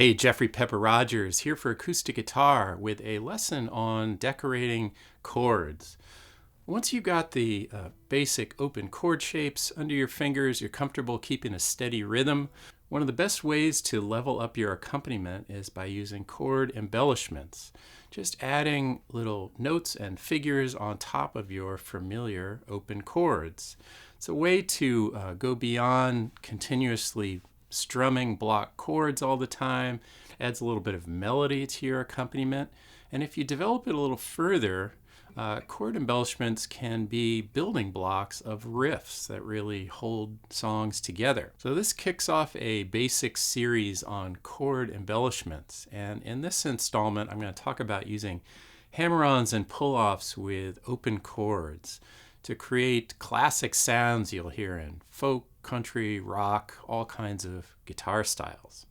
Hey, Jeffrey Pepper Rodgers here for acoustic guitar with a lesson on decorating chords. Once you've got the basic open chord shapes under your fingers, you're comfortable keeping a steady rhythm. One of the best ways to level up your accompaniment is by using chord embellishments. Just adding little notes and figures on top of your familiar open chords. It's a way to go beyond continuously strumming block chords all the time. Adds a little bit of melody to your accompaniment. And if you develop it a little further, chord embellishments can be building blocks of riffs that really hold songs together. So this kicks off a basic series on chord embellishments. And in this installment, I'm going to talk about using hammer-ons and pull-offs with open chords to create classic sounds you'll hear in folk, country, rock, all kinds of guitar styles.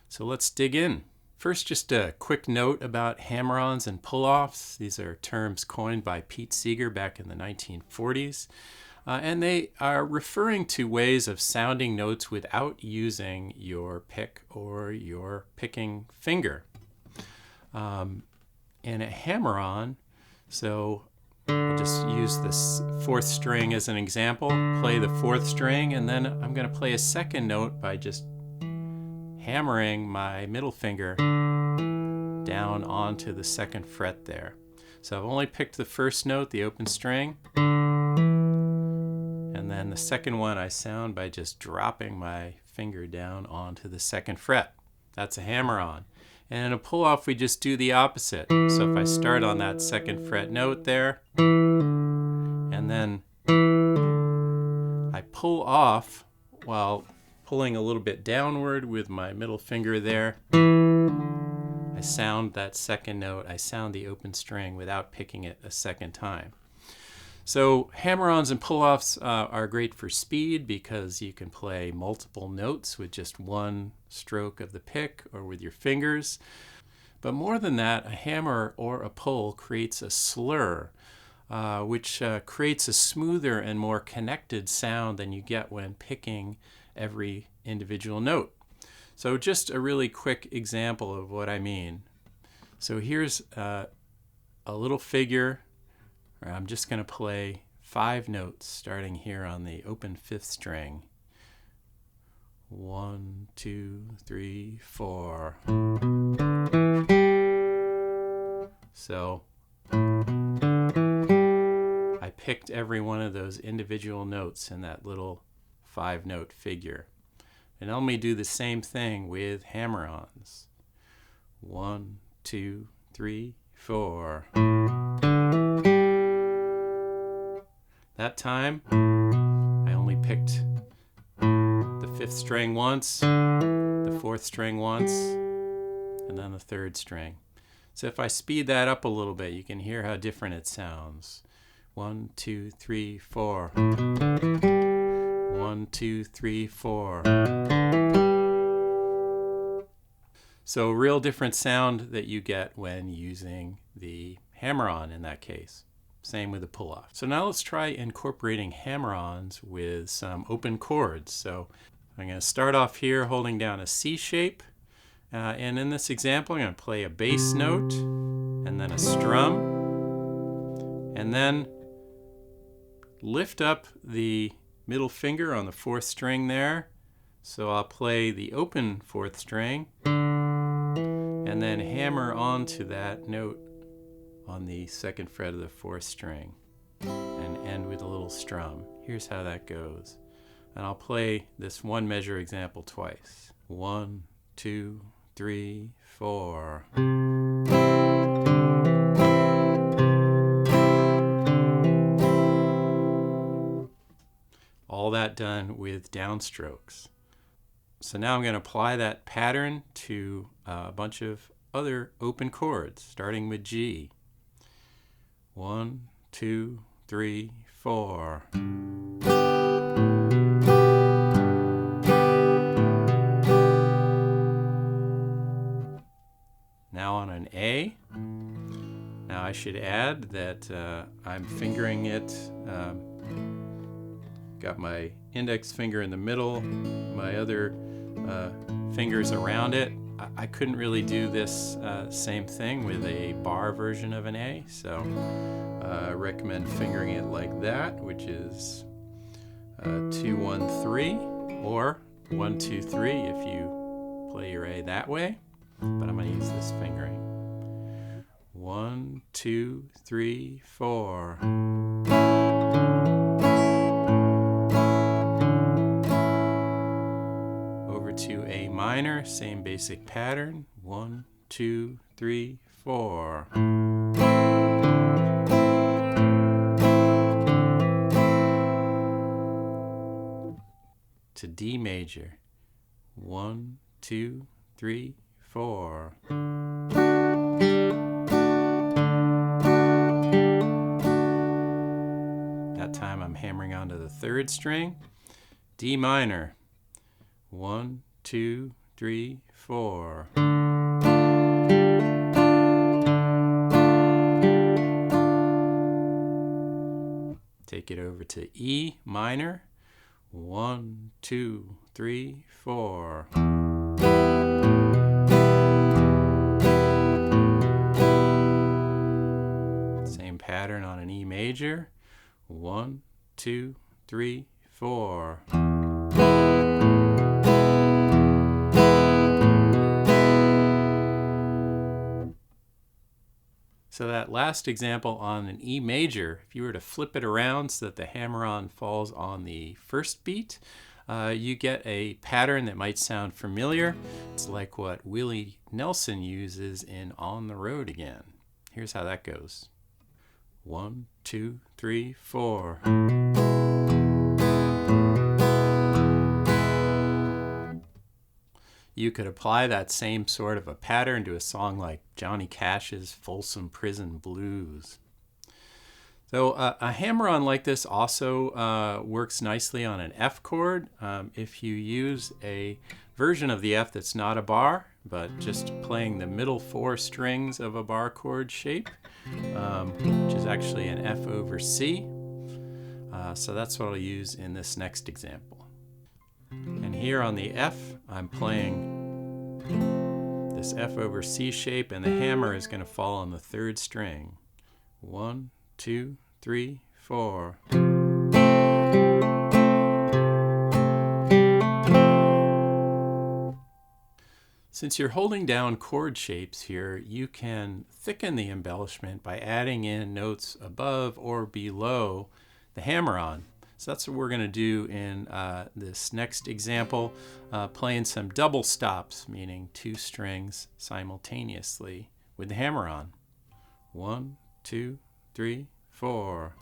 So let's dig in. First, just a quick note about hammer-ons and pull-offs. These are terms coined by Pete Seeger back in the 1940s. And they are referring to ways of sounding notes without using your pick or your picking finger. In a hammer-on, so we'll just use this fourth string as an example, play the fourth string, and then I'm going to play a second note by just hammering my middle finger down onto the second fret there. So I've only picked the first note, the open string, and then the second one I sound by just dropping my finger down onto the second fret. That's a hammer-on. And in a pull-off, we just do the opposite. So if I start on that second fret note there, and then I pull off while pulling a little bit downward with my middle finger there, I sound that second note. I sound the open string without picking it a second time. So hammer-ons and pull-offs are great for speed because you can play multiple notes with just one stroke of the pick or with your fingers. But more than that, a hammer or a pull creates a slur, which creates a smoother and more connected sound than you get when picking every individual note. So just a really quick example of what I mean. So here's a little figure. I'm just going to play 5 notes starting here on the open 5th string. 1, 2, 3, 4. So I picked every one of those individual notes in that little 5-note figure. And let me do the same thing with hammer-ons. 1, 2, 3, 4. That time, I only picked the 5th string once, the 4th string once, and then the 3rd string. So if I speed that up a little bit, you can hear how different it sounds. 1, 2, 3, 4. 1, 2, 3, 4. So real different sound that you get when using the hammer-on in that case. Same with the pull-off. So now let's try incorporating hammer-ons with some open chords. So I'm going to start off here holding down a C shape. And in this example, I'm going to play a bass note and then a strum. And then lift up the middle finger on the 4th string there. So I'll play the open 4th string and then hammer onto that note on the 2nd fret of the 4th string and end with a little strum. Here's how that goes. And I'll play this one measure example twice. 1, 2, 3, 4. All that done with downstrokes. So now I'm going to apply that pattern to a bunch of other open chords, starting with G. 1, 2, 3, 4. Now on an A. Now I should add that I'm fingering it. Got my index finger in the middle, my other fingers around it, I couldn't really do this same thing with a bar version of an A, so I recommend fingering it like that, which is 2, 1, 3, or 1, 2, 3 if you play your A that way. But I'm going to use this fingering. 1, 2, 3, 4. Over to A minor, same basic pattern. 1, 2, 3, 4. To D major. 1, 2, 3, 4. That time I'm hammering onto the third string. D minor. 1, 2, 3, 4. Take it over to E minor. 1, 2, 3, 4. Same pattern on an E major. 1, 2, 3, 4. So that last example on an E major, if you were to flip it around so that the hammer-on falls on the first beat, you get a pattern that might sound familiar. It's like what Willie Nelson uses in On the Road Again. Here's how that goes. 1, 2, 3, 4. You could apply that same sort of a pattern to a song like Johnny Cash's Folsom Prison Blues. So a hammer-on like this also works nicely on an F chord. If you use a version of the F that's not a bar, but just playing the middle 4 strings of a bar chord shape, which is actually an F over C. So that's what I'll use in this next example. And here on the F, I'm playing this F over C shape, and the hammer is going to fall on the third string. 1, 2, 3, 4. Since you're holding down chord shapes here, you can thicken the embellishment by adding in notes above or below the hammer-on. So that's what we're going to do in this next example, playing some double stops, meaning 2 strings simultaneously with the hammer-on. 1, 2, 3, 4.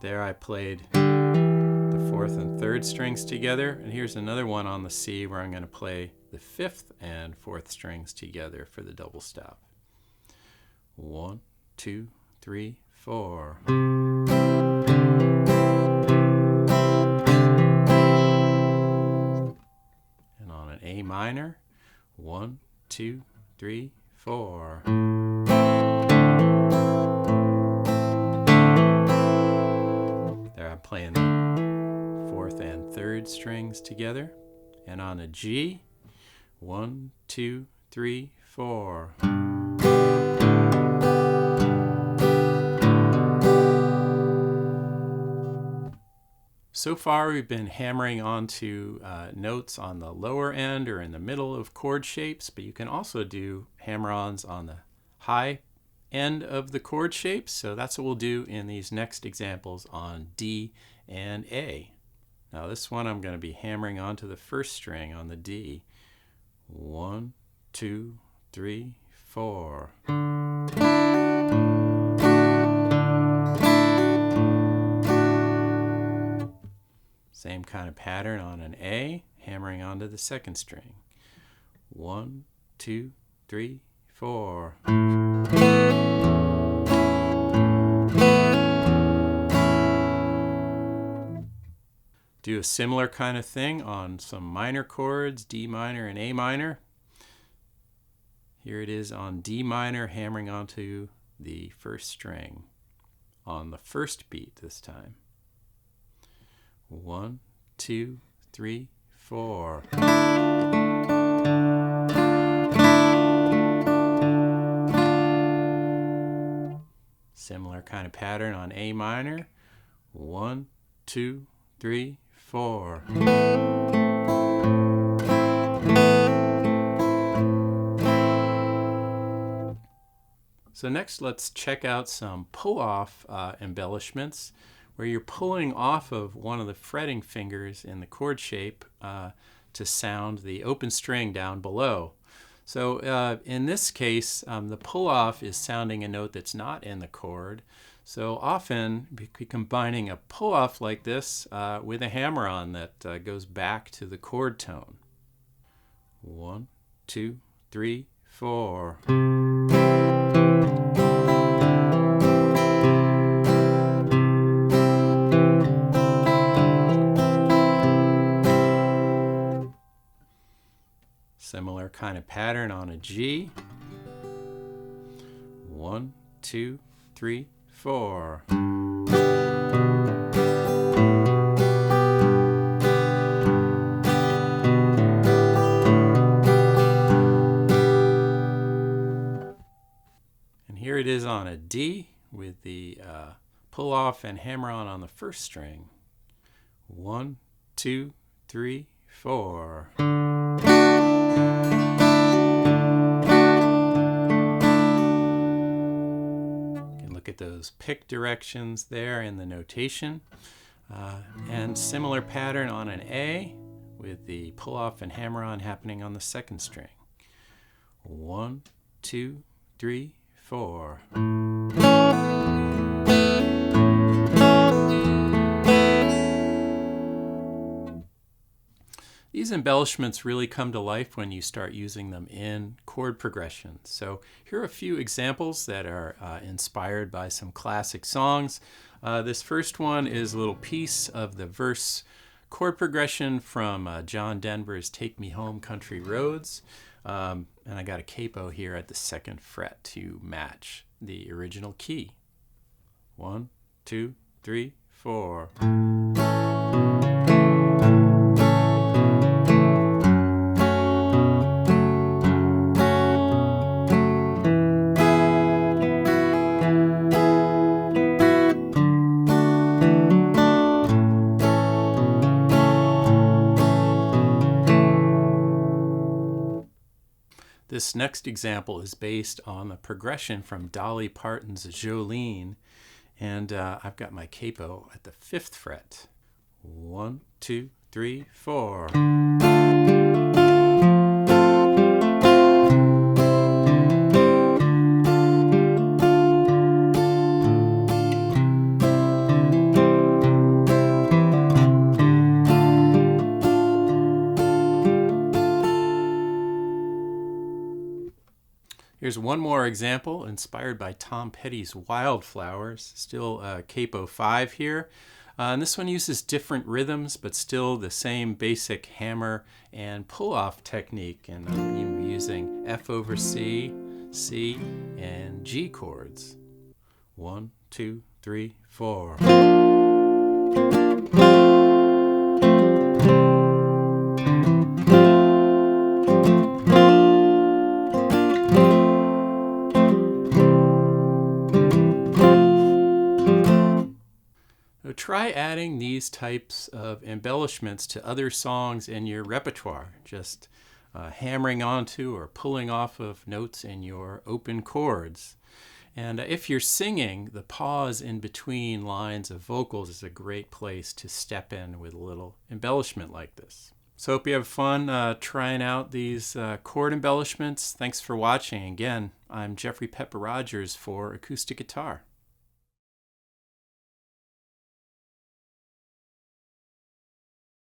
There I played the 4th and 3rd strings together, and here's another one on the C where I'm going to play the 5th and 4th strings together for the double stop. 1, 2, 3, 4. And on an A minor, 1, 2, 3, 4. There I'm playing the 4th and 3rd strings together. And on a G, 1, 2, 3, 4. So far we've been hammering onto notes on the lower end or in the middle of chord shapes, but you can also do hammer-ons on the high end of the chord shapes. So that's what we'll do in these next examples on D and A. Now this one I'm going to be hammering onto the first string on the D. 1, 2, 3, 4. Same kind of pattern on an A, hammering onto the second string. 1, 2, 3, 4. Do a similar kind of thing on some minor chords, D minor and A minor. Here it is on D minor, hammering onto the first string on the first beat this time. 1, 2, 3, 4. Similar kind of pattern on A minor. 1, 2, 3, 4. So next, let's check out some pull-off embellishments, where you're pulling off of one of the fretting fingers in the chord shape to sound the open string down below. So in this case, the pull-off is sounding a note that's not in the chord. So often, be combining a pull-off like this with a hammer-on that goes back to the chord tone. 1, 2, 3, 4. Similar kind of pattern on a G. 1, 2, 3, 4. And here it is on a D with the pull off and hammer on the first string. 1, 2, 3, 4. Look at those pick directions there in the notation. And similar pattern on an A with the pull off and hammer on happening on the second string. 1, 2, 3, 4. These embellishments really come to life when you start using them in chord progressions. So here are a few examples that are inspired by some classic songs. This first one is a little piece of the verse chord progression from John Denver's Take Me Home Country Roads. And I got a capo here at the 2nd fret to match the original key. 1, 2, 3, 4. This next example is based on the progression from Dolly Parton's Jolene, and I've got my capo at the 5th fret. 1, 2, 3, 4. Here's one more example inspired by Tom Petty's Wildflowers, still capo 5 here. And this one uses different rhythms, but still the same basic hammer and pull-off technique. And I'm using F over C, C, and G chords. 1, 2, 3, 4. Try adding these types of embellishments to other songs in your repertoire, just hammering onto or pulling off of notes in your open chords. And if you're singing, the pause in between lines of vocals is a great place to step in with a little embellishment like this. So hope you have fun trying out these chord embellishments. Thanks for watching. Again, I'm Jeffrey Pepper Rodgers for Acoustic Guitar.